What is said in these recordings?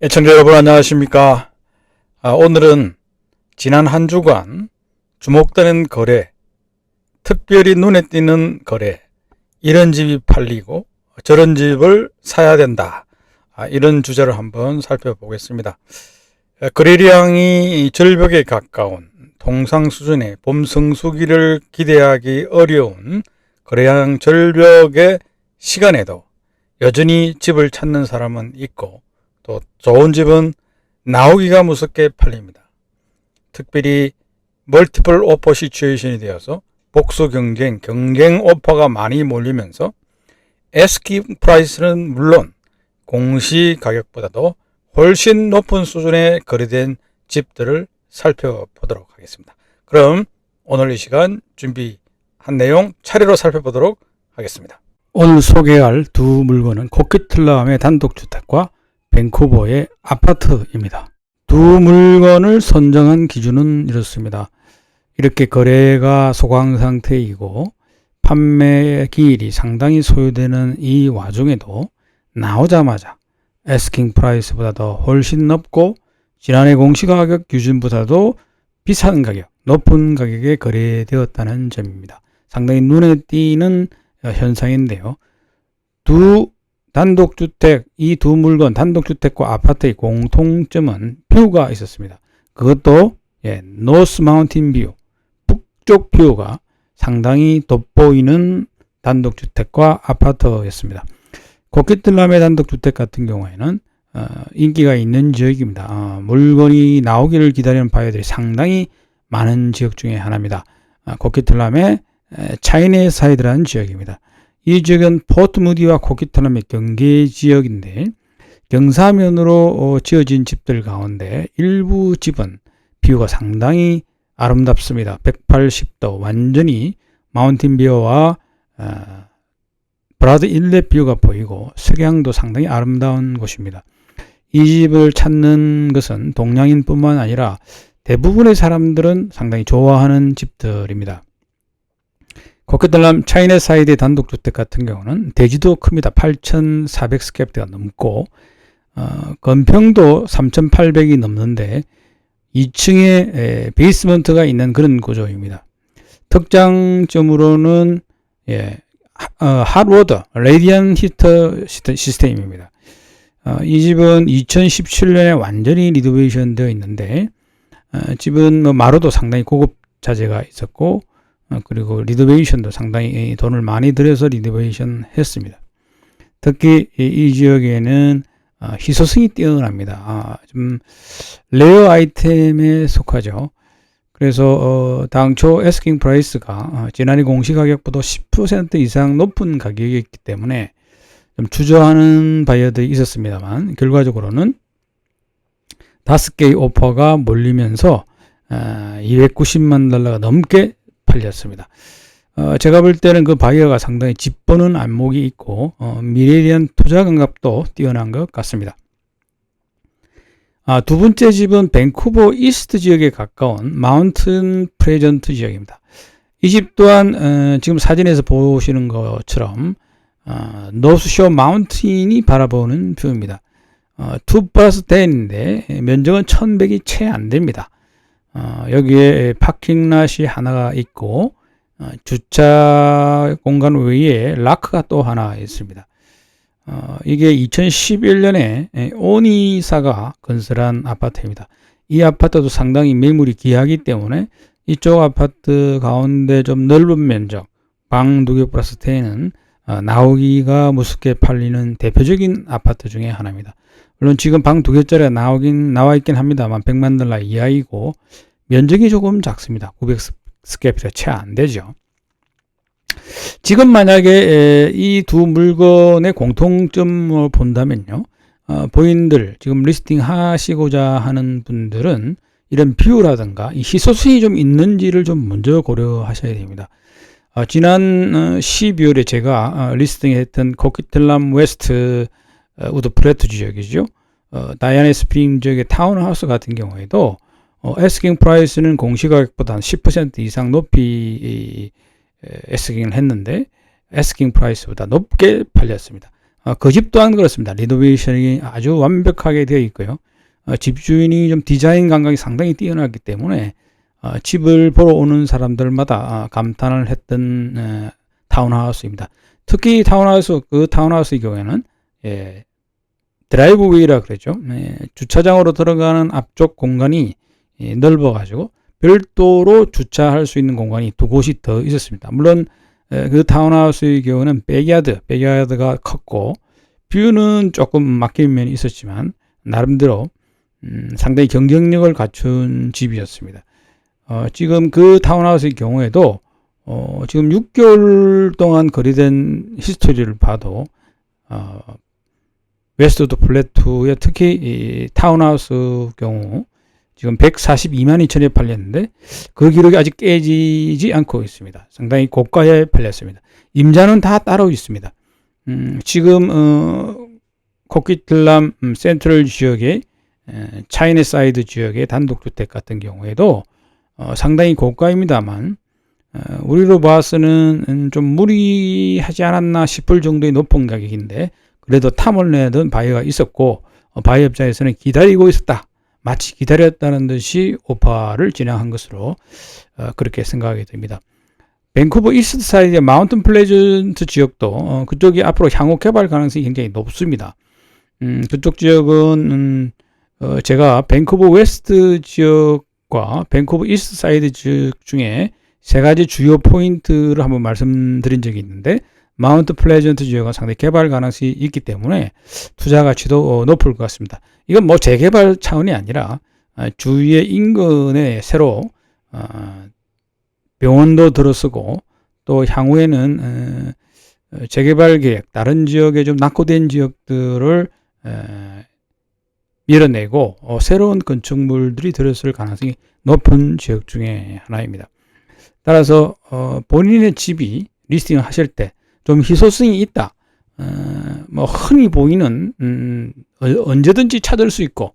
애청자 여러분 안녕하십니까? 오늘은 지난 한 주간 주목되는 거래, 특별히 눈에 띄는 거래, 이런 집이 팔리고 저런 집을 사야 된다, 이런 주제를 한번 살펴보겠습니다. 거래량이 절벽에 가까운 통상 수준의 봄 성수기를 기대하기 어려운 거래량 절벽의 시간에도 여전히 집을 찾는 사람은 있고, 또 좋은 집은 나오기가 무섭게 팔립니다. 특별히 멀티플 오퍼 시츄에이션이 되어서 복수 경쟁 오퍼가 많이 몰리면서 애스킹 프라이스는 물론 공시 가격보다도 훨씬 높은 수준에 거래된 집들을 살펴보도록 하겠습니다. 그럼 오늘 이 시간 준비한 내용 차례로 살펴보도록 하겠습니다. 오늘 소개할 두 물건은 코키틀람의 단독주택과 밴쿠버의 아파트입니다. 두 물건을 선정한 기준은 이렇습니다. 이렇게 거래가 소강 상태이고 판매 기일이 상당히 소요되는 이 와중에도 나오자마자 애스킹 프라이스보다도 훨씬 높고 지난해 공시가격 기준보다도 비싼 가격, 높은 가격에 거래되었다는 점입니다. 상당히 눈에 띄는 현상인데요. 이 두 물건, 단독주택과 아파트의 공통점은 뷰가 있었습니다. 그것도 노스 마운틴 뷰, 북쪽 뷰가 상당히 돋보이는 단독주택과 아파트였습니다. 코키틀람의 단독주택 같은 경우에는 인기가 있는 지역입니다. 물건이 나오기를 기다리는 바이어들이 상당히 많은 지역 중에 하나입니다. 코키틀람의 차이네사이드라는 지역입니다. 이 지역은 포트 무디와 코키틀람의 경계 지역인데 경사면으로 지어진 집들 가운데 일부 집은 뷰가 상당히 아름답습니다. 180도 완전히 마운틴 뷰와 브라드 인렛 뷰가 보이고 석양도 상당히 아름다운 곳입니다. 이 집을 찾는 것은 동양인뿐만 아니라 대부분의 사람들은 상당히 좋아하는 집들입니다. 코키틀람 차이네사이드 단독주택 같은 경우는 대지도 큽니다. 8,400스퀘어피트가 넘고 건평도 3,800이 넘는데 2층에 베이스먼트가 있는 그런 구조입니다. 특장점으로는 핫워터, 레디언 히터 시스템입니다. 이 집은 2017년에 완전히 리노베이션 되어 있는데 집은 마루도 상당히 고급 자재가 있었고 그리고 리노베이션도 상당히 돈을 많이 들여서 리노베이션 했습니다. 특히 이 지역에는 희소성이 뛰어납니다. 좀 레어 아이템에 속하죠. 그래서 당초 애스킹 프라이스가 지난해 공시가격보다 10% 이상 높은 가격이었기 때문에 좀 주저하는 바이어들이 있었습니다만 결과적으로는 5개의 오퍼가 몰리면서 $290만 넘게 팔렸습니다. 제가 볼 때는 그 바이어가 상당히 집 보는 안목이 있고 미래에 대한 투자 감각도 뛰어난 것 같습니다. 두 번째 집은 밴쿠버 이스트 지역에 가까운 마운틴 프레전트 지역입니다. 이 집 또한 지금 사진에서 보시는 것처럼 노스쇼 마운틴이 바라보는 뷰입니다. 2+10인데 면적은 1,100이 채 안 됩니다. 여기에 파킹랏이 하나가 있고 주차 공간 외에 라크가 또 하나 있습니다. 이게 2011년에 오니사가 건설한 아파트입니다. 이 아파트도 상당히 매물이 귀하기 때문에 이쪽 아파트 가운데 좀 넓은 면적, 방 2개 플러스 10은 나오기가 무섭게 팔리는 대표적인 아파트 중에 하나입니다. 물론 지금 방 2개짜리가 나와 있긴 합니다만 $100만 이하이고 면적이 조금 작습니다. 900스퀘어피트가 채 안 되죠. 지금 만약에 이 두 물건의 공통점을 본다면요. 본인들 지금 리스팅 하시고자 하는 분들은 이런 뷰라든가 이 희소성이 좀 있는지를 좀 먼저 고려하셔야 됩니다. 지난 12월에 제가 리스팅했던 코키틀람 웨스트 우드 플래트 지역이죠. 다이아나 스프링 지역의 타운하우스 같은 경우에도 애스킹 프라이스는 공시가격보다 한 10% 이상 높이 애스킹을 했는데 애스킹 프라이스보다 높게 팔렸습니다. 그 집 또한 그렇습니다. 리노베이션이 아주 완벽하게 되어 있고요. 집주인이 좀 디자인 감각이 상당히 뛰어나기 때문에 집을 보러 오는 사람들마다 감탄을 했던 타운하우스입니다. 특히 타운하우스의 경우에는 드라이브웨이라 그러죠. 주차장으로 들어가는 앞쪽 공간이 넓어가지고 별도로 주차할 수 있는 공간이 두 곳이 더 있었습니다. 물론 그 타운하우스의 경우는 백야드가 컸고 뷰는 조금 막힌 면이 있었지만 나름대로 상당히 경쟁력을 갖춘 집이었습니다. 지금 그 타운하우스의 경우에도 지금 6개월 동안 거래된 히스토리를 봐도 웨스트우드 플래투의 특히 이 타운하우스 경우 지금 142만 2천에 팔렸는데 그 기록이 아직 깨지지 않고 있습니다. 상당히 고가에 팔렸습니다. 임자는 다 따로 있습니다. 지금 코키틀람 센트럴 지역의 차이나사이드 지역의 단독주택 같은 경우에도 상당히 고가입니다만 우리로 봐서는 좀 무리하지 않았나 싶을 정도의 높은 가격인데 그래도 탐을 내던 바이어가 있었고 바이어 입장에서는 기다리고 있었다. 마치 기다렸다는 듯이 오퍼를 진행한 것으로 그렇게 생각하게 됩니다. 밴쿠버 이스트 사이드의 마운틴 플레전트 지역도 그쪽이 앞으로 향후 개발 가능성이 굉장히 높습니다. 그쪽 지역은 제가 밴쿠버 웨스트 지역과 밴쿠버 이스트 사이드 지역 중에 세 가지 주요 포인트를 한번 말씀드린 적이 있는데 마운트 플레전트 지역은 상당히 개발 가능성이 있기 때문에 투자 가치도 높을 것 같습니다. 이건 뭐 재개발 차원이 아니라 주위의 인근에 새로 병원도 들어서고 또 향후에는 재개발 계획, 다른 지역에 좀 낙후된 지역들을 밀어내고 새로운 건축물들이 들어설 가능성이 높은 지역 중에 하나입니다. 따라서 본인의 집이 리스팅을 하실 때 좀 희소성이 있다. 뭐 흔히 보이는 언제든지 찾을 수 있고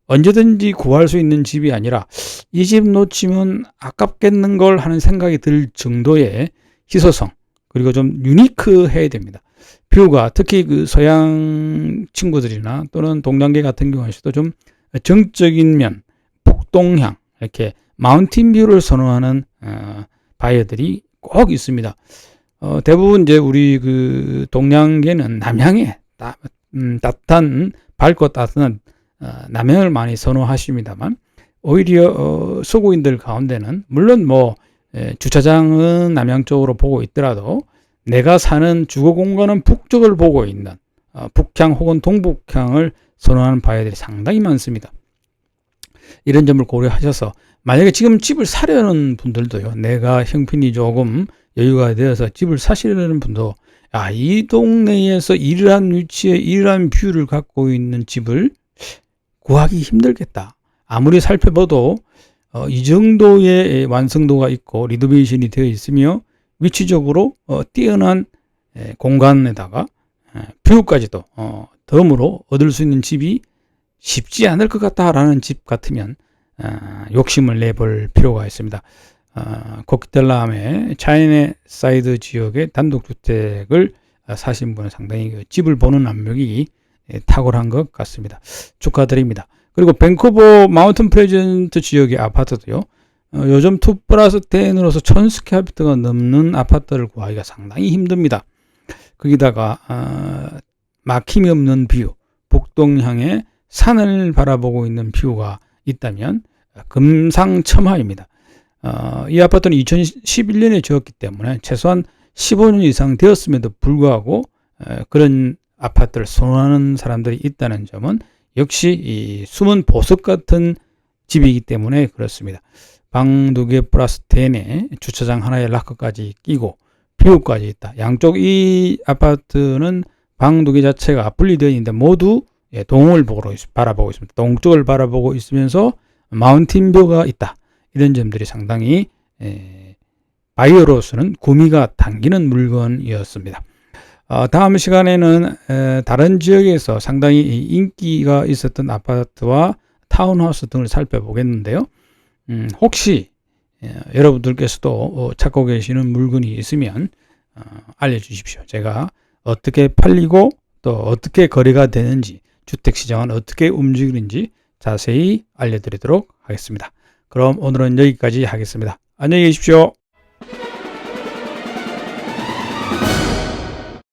언제든지 구할 수 있는 집이 아니라 이 집 놓치면 아깝겠는 걸 하는 생각이 들 정도의 희소성 그리고 좀 유니크해야 됩니다. 뷰가 특히 그 서양 친구들이나 또는 동양계 같은 경우에도 좀 정적인 면, 북동향 이렇게 마운틴 뷰를 선호하는 바이어들이 꼭 있습니다. 대부분 이제 우리 그 동양계는 남향에 따뜻한 밝고 따뜻한 남향을 많이 선호하십니다만 오히려 서구인들 가운데는 물론 뭐 주차장은 남향 쪽으로 보고 있더라도 내가 사는 주거 공간은 북쪽을 보고 있는 북향 혹은 동북향을 선호하는 바이어들이 상당히 많습니다. 이런 점을 고려하셔서 만약에 지금 집을 사려는 분들도요, 내가 형편이 조금 여유가 되어서 집을 사시려는 분도 이 동네에서 이러한 위치에 이러한 뷰를 갖고 있는 집을 구하기 힘들겠다. 아무리 살펴봐도 이 정도의 완성도가 있고 리노베이션이 되어 있으며 위치적으로 뛰어난 공간에다가 뷰까지도 덤으로 얻을 수 있는 집이 쉽지 않을 것 같다라는 집 같으면 욕심을 내볼 필요가 있습니다. 코키텔람의 차이나사이드 지역의 단독주택을 사신 분은 상당히 그 집을 보는 압력이 탁월한 것 같습니다. 축하드립니다. 그리고 밴쿠버 마운틴 플레전트 지역의 아파트도요. 요즘 2+10으로서 1000스퀘어피트가 넘는 아파트를 구하기가 상당히 힘듭니다. 거기다가 막힘이 없는 뷰, 북동향의 산을 바라보고 있는 뷰가 있다면 금상첨화입니다. 이 아파트는 2011년에 지었기 때문에 최소한 15년 이상 되었음에도 불구하고 그런 아파트를 선호하는 사람들이 있다는 점은 역시 이 숨은 보석 같은 집이기 때문에 그렇습니다. 방 2개 플러스 10에 주차장 하나에 락커까지 끼고 뷰까지 있다. 양쪽 이 아파트는 방 2개 자체가 분리되어 있는데 모두 동을 바라보고 있습니다. 동쪽을 바라보고 있으면서 마운틴 뷰가 있다. 이런 점들이 상당히 바이어로서는 구미가 당기는 물건이었습니다. 다음 시간에는 다른 지역에서 상당히 인기가 있었던 아파트와 타운하우스 등을 살펴보겠는데요. 혹시 여러분들께서도 찾고 계시는 물건이 있으면 알려주십시오. 제가 어떻게 팔리고 또 어떻게 거래가 되는지, 주택시장은 어떻게 움직이는지 자세히 알려드리도록 하겠습니다. 그럼 오늘은 여기까지 하겠습니다. 안녕히 계십시오.